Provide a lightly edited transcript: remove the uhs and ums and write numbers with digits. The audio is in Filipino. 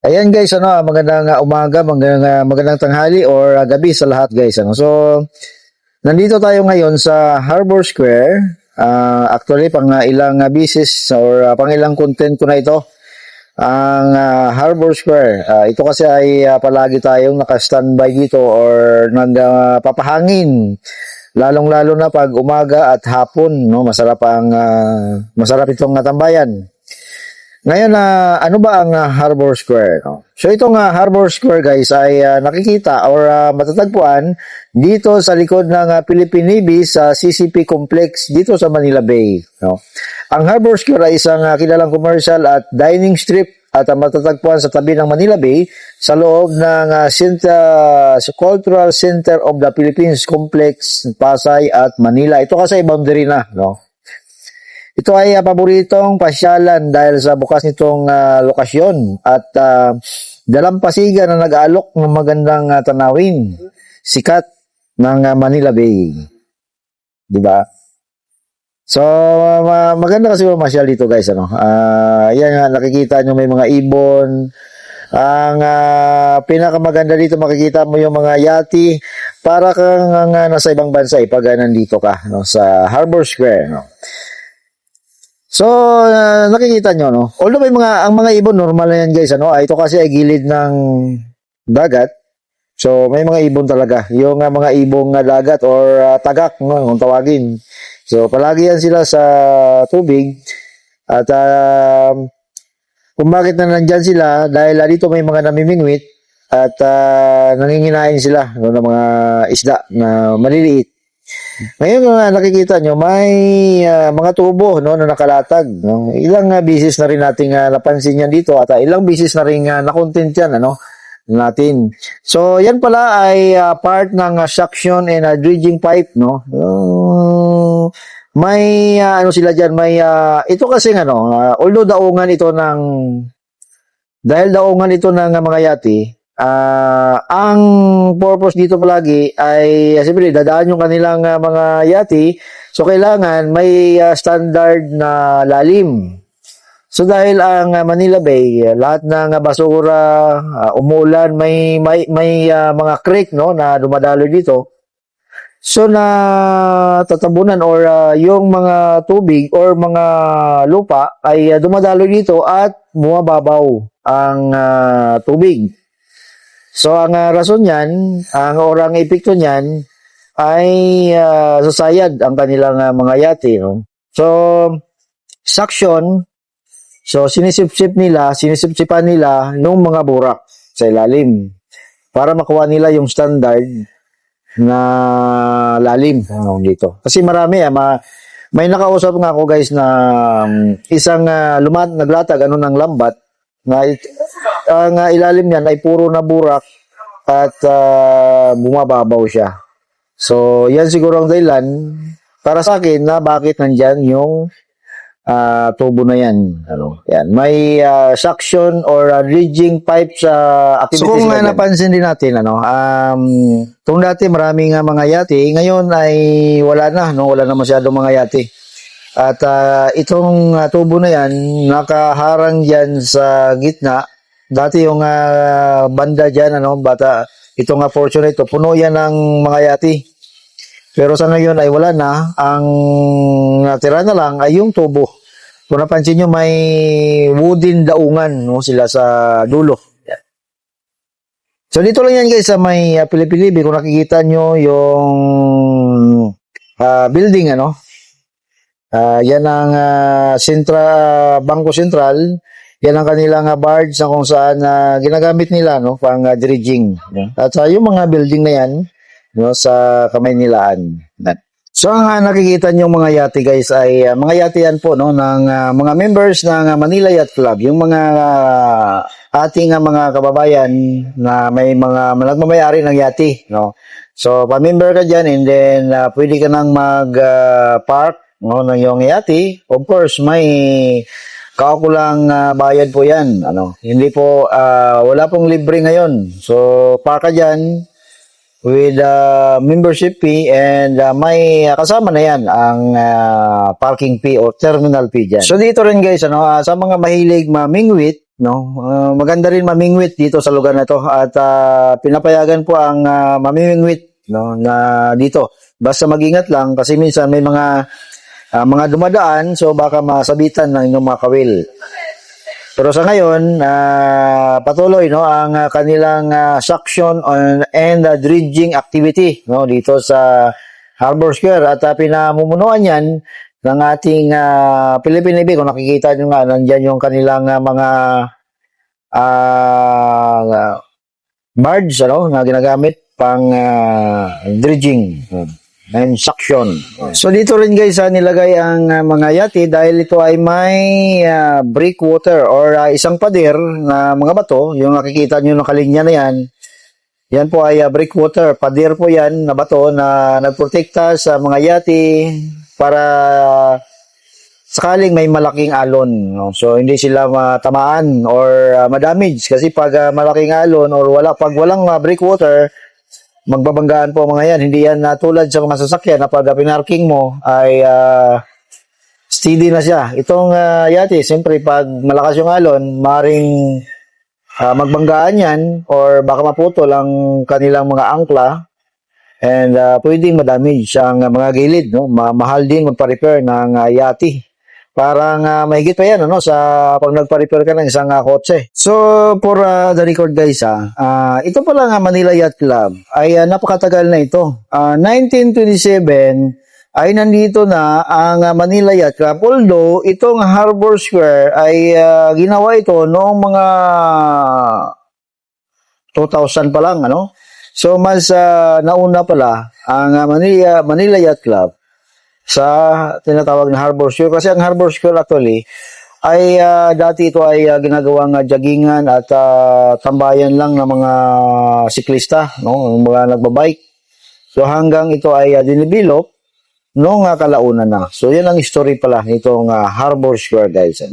Ayan guys, magandang umaga, magandang tanghali or gabi sa lahat guys. So, nandito tayo ngayon sa Harbor Square. Actually, pang ilang bisis or pang ilang content ko na ito. Ang Harbor Square. Ito kasi ay palagi tayong naka-standby dito or nagpapahangin. Lalong-lalo na pag umaga at hapon, no, masarap itong tambayan. Ngayon, ano ba ang Harbor Square? No? So, itong Harbor Square, guys, ay nakikita or matatagpuan dito sa likod ng Philippine Navy sa CCP Complex dito sa Manila Bay. No? Ang Harbor Square ay isang kilalang commercial at dining strip at matatagpuan sa tabi ng Manila Bay sa loob ng Cultural Center of the Philippines Complex, Pasay at Manila. Ito kasi boundary na, no? Ito ay paboritong pasyalan dahil sa bukas nitong lokasyon at dalampasigan na nag-aalok ng magandang tanawin, sikat ng Manila Bay. Diba? So, maganda kasi masyal dito guys. Yan nga, nakikita nyo may mga ibon. Ang pinakamaganda dito, makikita mo yung mga yati para kang nasa ibang bansa pag nandito ka, no, sa Harbor Square. No? So, nakikita nyo, no? Although ang mga ibon, normal na yan guys, ito kasi ay gilid ng dagat. So, may mga ibon talaga. Yung mga ibong dagat or tagak, no, kung tawagin. So, palagi yan sila sa tubig. At kung bakit na nandyan sila, dahil dito may mga namimingwit at nanginginain sila, no, ng mga isda na maliliit. Ngayon nakikita nyo, may mga tubo, no, na nakalatag. No? Ilang bisis na rin natin napansin yan dito at ilang bisis na rin na-content yan natin. So, yan pala ay part ng suction and dredging pipe. No? May sila dyan, may ito kasi although daungan ito dahil daungan ito ng mga yati, ang purpose dito palagi ay siyempre dadaan yung kanilang mga yati, so kailangan may standard na lalim. So dahil ang Manila Bay, lahat ng basura, umulan, may mga creek, no, na dumadaloy dito. So na tatabunan or yung mga tubig or mga lupa ay dumadaloy dito at bumababaw ang tubig. So, ang rason niyan, ang epekto niyan, ay sasayad ang kanilang mga yate. No? So, suction, so sinisipsipan nila yung mga burak sa ilalim para makuha nila yung standard na lalim dito. Kasi marami, may nakausap nga ako guys na isang naglatag ng lambat, na ang ilalim niyan ay puro na burak at bumababaw siya. So, yan siguro ang dahilan para sa akin na bakit nandyan yung tubo na yan. Yan. May suction or dredging pipe sa activities. So, kung napansin din natin, kung dati maraming mga yati, ngayon ay wala na, wala na masyadong mga yati. At itong tubo na yan, nakaharang dyan sa gitna. Dati yung banda dyan, itong portion na ito, puno yan ng mga yati. Pero sa ngayon ay wala na. Ang natira na lang ay yung tubo. Kung napansin nyo, may wooden daungan, no, sila sa dulo. So dito lang yan guys sa may Philippine Navy. Kung nakikita nyo yung building, yan ang Bangko Sentral. Yan ang kanilang barge na kung saan ginagamit nila pang dredging. At yung mga building na yan sa Kamaynilaan. So ang nakikita niyo mga yate guys ay mga yate yan po ng mga members ng Manila Yacht Club. Yung mga ating mga kababayan na may mga nagmamayari ng yate. So pa-member ka dyan and then pwede ka nang mag-park ng iyong yate. Of course, may kaukulang bayad po yan. Hindi po, wala pong libre ngayon. So, park ka dyan with membership fee and may kasama na yan ang parking fee o terminal fee dyan. So, dito rin guys, sa mga mahilig mamingwit, no? Maganda rin mamingwit dito sa lugar na to at pinapayagan po ang mamimingwit, no, na dito. Basta mag-ingat lang kasi minsan may mga dumadaan, so baka masabitan ng inyong mga kawil. Pero sa ngayon, patuloy, no, ang kanilang suction and dredging activity, no, dito sa Harbor Square at pinamumunuan yan ng ating Philippine Navy. Kung nakikita nyo nga, nandyan yung kanilang mga barge, ano, na ginagamit pang dredging and suction. So dito rin guys nilagay ang mga yate dahil ito ay may breakwater or isang pader na mga bato. Yung nakikita nyo ng kalinya na yan, yan po ay breakwater. Pader po yan na bato na nagprotekta sa mga yate para sakaling may malaking alon, no? So hindi sila matamaan or madamage kasi pag malaking alon or pag walang breakwater, magbabanggaan po mga yan. Hindi yan tulad sa mga sasakyan na pag pinarking mo ay steady na siya. Itong yate, siyempre pag malakas yung alon, maring magbanggaan yan or baka maputol ang kanilang mga angkla and pwedeng madamage ang mga gilid, no? Mahal din magpa-repair ng yate. Parang mahigit pa yan, ano, sa pag nagpa-repair ka ng isang kotse. So, for the record guys, ito pala nga Manila Yacht Club ay napakatagal na ito. 1927 ay nandito na ang Manila Yacht Club. Although, itong Harbor Square ay ginawa ito noong mga 2000 pa lang, ano? So, mas nauna pala ang Manila Yacht Club sa tinatawag na Harbor Square. Kasi ang Harbor Square actually ay dati ito ay ginagawang joggingan at tambayan lang ng mga siklista, no, mga nagbabike. So hanggang ito ay dinibilop noong kalaunan na. So yan ang history pala nitong Harbor Square guys.